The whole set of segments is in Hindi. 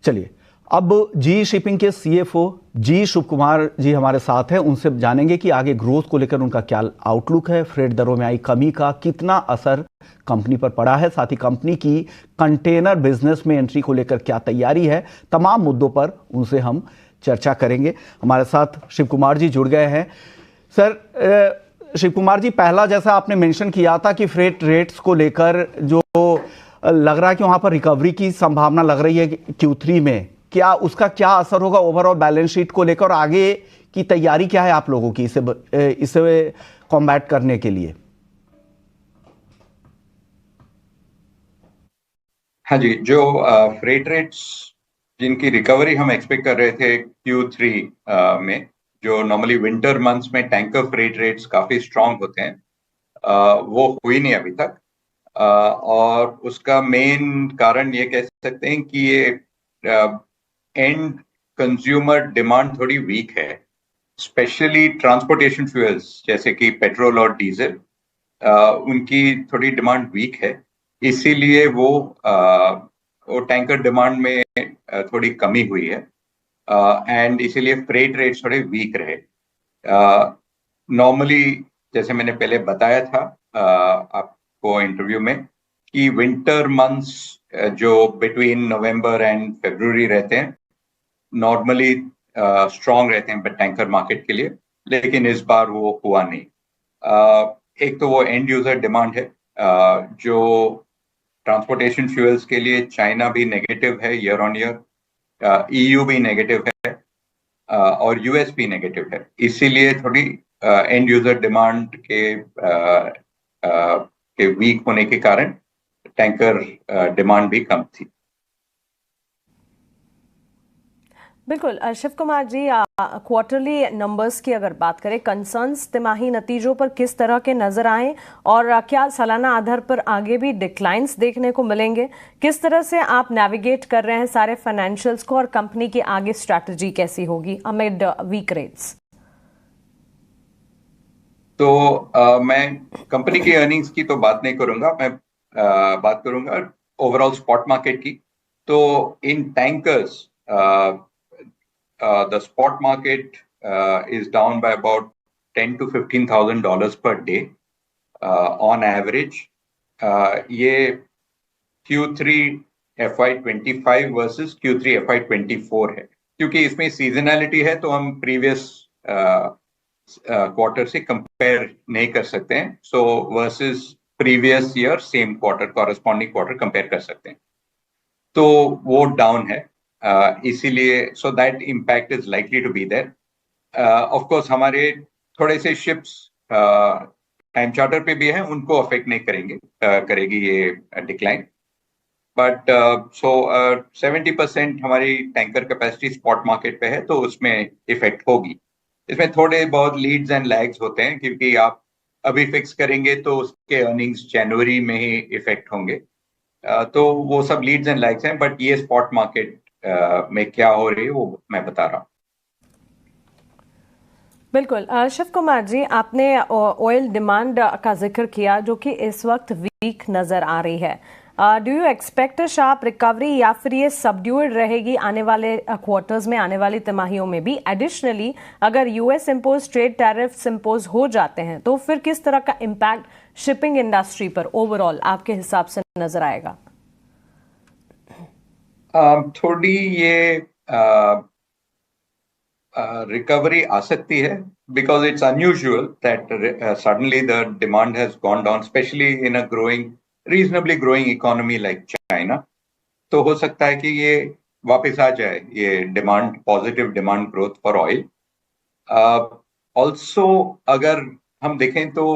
चलिए, अब जी शिपिंग के सीएफओ जी शुभ कुमार जी हमारे साथ हैं। उनसे जानेंगे कि आगे ग्रोथ को लेकर उनका क्या आउटलुक है, फ्रेट दरों में आई कमी का कितना असर कंपनी पर पड़ा है, साथ ही कंपनी की कंटेनर बिजनेस में एंट्री को लेकर क्या तैयारी है। तमाम मुद्दों पर उनसे हम चर्चा करेंगे। हमारे साथ शिव कुमार जी जुड़ गए हैं। सर, शिव कुमार जी, पहला जैसा आपने मेंशन किया था कि फ्रेट रेट्स को लेकर जो लग रहा है कि वहां पर रिकवरी की संभावना लग रही है Q3 में, क्या उसका क्या असर होगा ओवरऑल बैलेंस शीट को लेकर, और आगे की तैयारी क्या है आप लोगों की इसे कॉम्बैट करने के लिए? हाँ जी, जो फ्रेट रेट्स जिनकी रिकवरी हम एक्सपेक्ट कर रहे थे Q3 में, जो नॉर्मली विंटर मंथ्स में टैंकर फ्रेट रेट्स काफी स्ट्रांग होते हैं, वो हुई नहीं अभी तक। और उसका मेन कारण ये कह सकते हैं कि ये एंड कंज्यूमर डिमांड थोड़ी वीक है, स्पेशली ट्रांसपोर्टेशन फ्यूल्स जैसे कि पेट्रोल और डीजल, उनकी थोड़ी डिमांड वीक है। इसीलिए वो टैंकर डिमांड में थोड़ी कमी हुई है, एंड इसीलिए फ्रेट रेट थोड़े वीक रहे। नॉर्मली जैसे मैंने पहले बताया था आपको इंटरव्यू में, कि विंटर मंथ्स जो बिटवीन नवंबर एंड फरवरी रहते हैं, नॉर्मली स्ट्रांग रहते हैं टैंकर मार्केट के लिए, लेकिन इस बार वो हुआ नहीं। एक तो वो एंड यूजर डिमांड है, जो ट्रांसपोर्टेशन फ्यूल्स के लिए चाइना भी नेगेटिव है ईयर ऑन ईयर, EU भी नेगेटिव है, और US भी नेगेटिव है। इसीलिए थोड़ी एंड यूजर डिमांड के वीक होने के कारण टैंकर डिमांड भी कम थी। बिल्कुल। शिव कुमार जी, क्वार्टरली नंबर्स की अगर बात करें, कंसर्न्स तिमाही नतीजों पर किस तरह के नजर आए, और क्या सालाना आधार पर आगे भी डिक्लाइंस देखने को मिलेंगे? किस तरह से आप नेविगेट कर रहे हैं सारे फाइनेंशियल्स को, और कंपनी की आगे स्ट्रैटेजी कैसी होगी अमिड वीक रेट्स? तो मैं कंपनी की अर्निंग्स की तो बात नहीं करूंगा, मैं बात करूंगा ओवरऑल स्पॉट मार्केट की। तो इन tankers the spot market is down by about $10,000 to $15,000 per day on average. ये Q3 FY25 versus Q3 FY24 है, क्योंकि इसमें सीजनैलिटी है तो हम प्रीवियस क्वार्टर से कंपेयर नहीं कर सकते हैं। So versus previous year same quarter, corresponding quarter compare कर सकते हैं। तो वो डाउन है, इसीलिए so that impact is likely to be there. Of course हमारे थोड़े से शिप्स टाइम चार्टर पे भी हैं, उनको अफेक्ट नहीं करेगी ये डिक्लाइन। बट सो 70% हमारी टैंकर कैपेसिटी स्पॉट मार्केट पे है, तो उसमें इफेक्ट होगी। इसमें थोड़े बहुत लीड्स एंड लैग्स होते हैं, क्योंकि आप अभी फिक्स करेंगे तो उसके अर्निंग्स जनवरी में ही इफेक्ट होंगे। तो वो सब लीड्स एंड लाइक्स हैं, बट ये स्पॉट मार्केट में क्या हो रही है वो मैं बता रहा हूँ। बिल्कुल। शिव कुमार जी, आपने ऑयल डिमांड का जिक्र किया जो कि इस वक्त वीक नजर आ रही है। Do you expect a sharp recovery, या फिर ये सबड्यूड रहेगी आने वाले क्वार्टर्स में, आने वाली तिमाहियों में भी? एडिशनली, अगर US impose trade tariffs impose हो जाते हैं तो फिर किस तरह का इम्पैक्ट शिपिंग इंडस्ट्री पर ओवरऑल आपके हिसाब से नजर आएगा? थोड़ी ये रिकवरी आ सकती है, because it's unusual that suddenly the demand has gone down, especially in a reasonably growing economy like China. तो हो सकता है कि ये वापस आ जाए, ये positive demand growth for oil. Also अगर हम देखें तो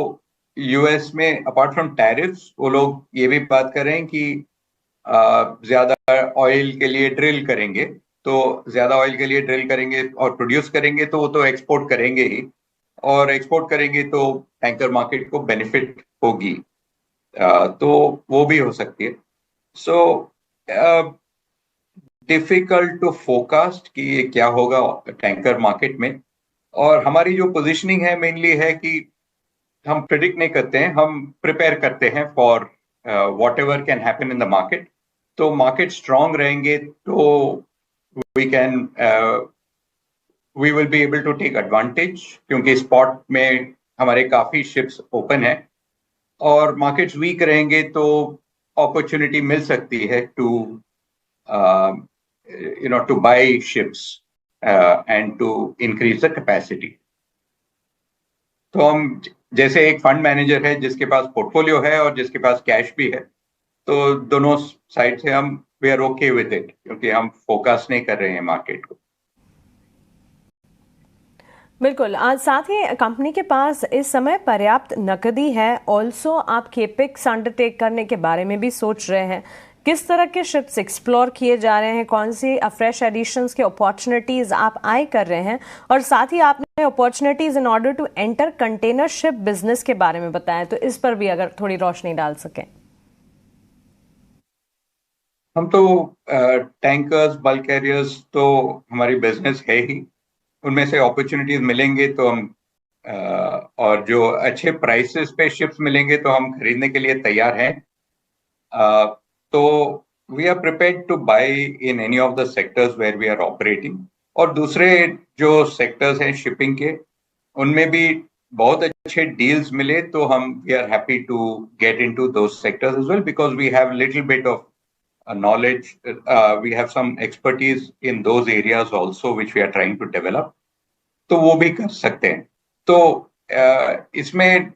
US में अपार्ट फ्रॉम टैरिफ्स, वो लोग ये भी बात कर रहे हैं कि ज्यादा ऑयल के लिए ड्रिल करेंगे। तो ज्यादा ऑयल के लिए ड्रिल करेंगे और प्रोड्यूस करेंगे तो वो तो एक्सपोर्ट करेंगे ही, और एक्सपोर्ट करेंगे तो टैंकर मार्केट को बेनिफिट होगी। तो वो भी हो सकती है। सो डिफिकल्ट टू फोरकास्ट कि ये क्या होगा टैंकर मार्केट में। और हमारी जो पोजीशनिंग है मेनली है कि हम प्रिडिक्ट नहीं करते हैं, हम प्रिपेयर करते हैं for what ever can happen in the market. तो मार्केट स्ट्रांग रहेंगे तो we will be able to take advantage क्योंकि स्पॉट में हमारे काफी शिप्स ओपन है और मार्केट्स वीक रहेंगे तो अपॉर्चुनिटी मिल सकती है to to buy ships and to increase the capacity. तो हम जैसे एक फंड मैनेजर है जिसके पास पोर्टफोलियो है और जिसके पास कैश भी है, तो दोनों साइड से हम we are okay with it क्योंकि हम फोकस नहीं कर रहे हैं मार्केट को। बिल्कुल। आज साथ ही कंपनी के पास इस समय पर्याप्त नकदी है। ऑल्सो आप केपेक्स अंडरटेक करने के बारे में भी सोच रहे हैं। किस तरह के शिप्स एक्सप्लोर किए जा रहे हैं, कौन सी फ्रेश एडिशंस के अपॉर्चुनिटीज आप आई कर रहे हैं, और साथ ही आपने opportunities in order to enter container ship business के बारे में बताया, तो इस पर भी अगर थोड़ी रोशनी डाल सकें। हम तो टैंकर्स बल्क कैरियर्स तो हमारी बिजनेस है ही, उनमें से अपॉर्चुनिटीज मिलेंगे तो हम और जो अच्छे प्राइसेस पे शिप्स मिलेंगे तो हम खरीदने के लिए तैयार हैं। तो we are prepared to buy in any of the sectors where we are operating. और दूसरे जो सेक्टर्स हैं शिपिंग के, उनमें भी बहुत अच्छे डील्स मिले तो हम we are happy to get into those sectors as well because we have little bit of knowledge, we have some expertise in those areas also which we are trying to develop, तो वो भी कर सकते हैं। तो इसमें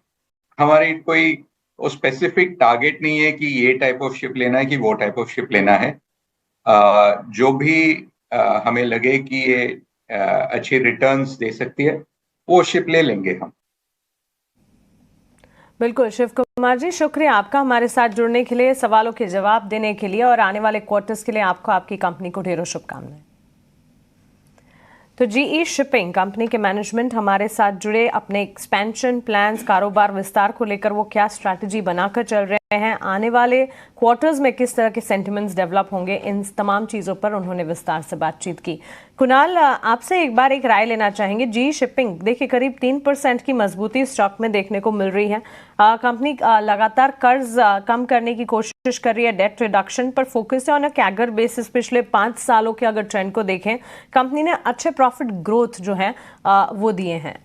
हमारी कोई स्पेसिफिक टारगेट नहीं है कि ये टाइप ऑफ शिप लेना है कि वो टाइप ऑफ शिप लेना है। जो भी हमें लगे कि ये अच्छी रिटर्न्स दे सकती है वो शिप ले लेंगे हम। बिल्कुल शिव कुमार जी, शुक्रिया आपका हमारे साथ जुड़ने के लिए, सवालों के जवाब देने के लिए, और आने वाले क्वार्टर्स के लिए आपको आपकी कंपनी को ढेरों शुभकामनाएं। तो जीई शिपिंग कंपनी के मैनेजमेंट हमारे साथ जुड़े, अपने एक्सपेंशन प्लान्स, कारोबार विस्तार को लेकर वो क्या स्ट्रैटेजी बनाकर चल रहे हैं, आने वाले क्वार्टर्स में किस तरह के सेंटिमेंट्स डेवलप होंगे, इन तमाम चीज़ों पर उन्होंने विस्तार से बातचीत की। कुणाल, आपसे एक बार एक राय लेना चाहेंगे। जीई शिपिंग देखिए करीब 3% की मजबूती स्टॉक में देखने को मिल रही है। कंपनी लगातार कर्ज कम करने की कोशिश कर रही है, डेट रिडक्शन पर फोकस है ऑन अ कैगर बेसिस। पिछले 5 सालों के अगर ट्रेंड को देखें, कंपनी ने अच्छे प्रॉफिट ग्रोथ जो है वो दिए हैं।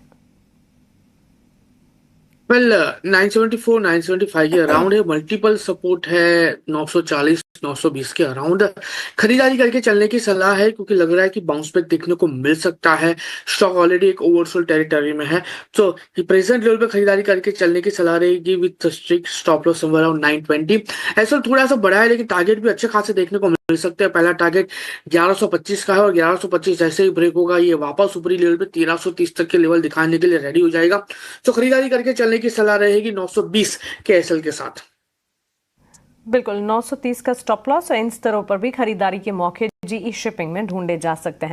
वेल 974 975 के अराउंड है, मल्टीपल सपोर्ट है 940 920 के अराउंड खरीदारी करके चलने की सलाह है क्योंकि लग रहा है कि बाउंस बैक देखने को मिल सकता है। स्टॉक ऑलरेडी एक ओवरसोल्ड टेरिटरी में है, तो प्रेजेंट लेवल पे खरीदारी करके चलने की सलाह रहेगी with strict stop loss somewhere around 920। ऐसा थोड़ा सा बड़ा है लेकिन टारगेट भी अच्छे खासे देखने को मिल सकते हैं। पहला टारगेट 1125 का है और 1125 जैसे ही ब्रेक होगा ये वापस ऊपरी लेवल पे 1330 तक के लेवल दिखाने के लिए रेडी हो जाएगा। तो खरीदारी करके चलने की सलाह रहेगी 920 के एसएल के साथ। बिल्कुल 930 का स्टॉप लॉस और इन स्तरों पर भी खरीदारी के मौके जीई शिपिंग में ढूंढे जा सकते हैं।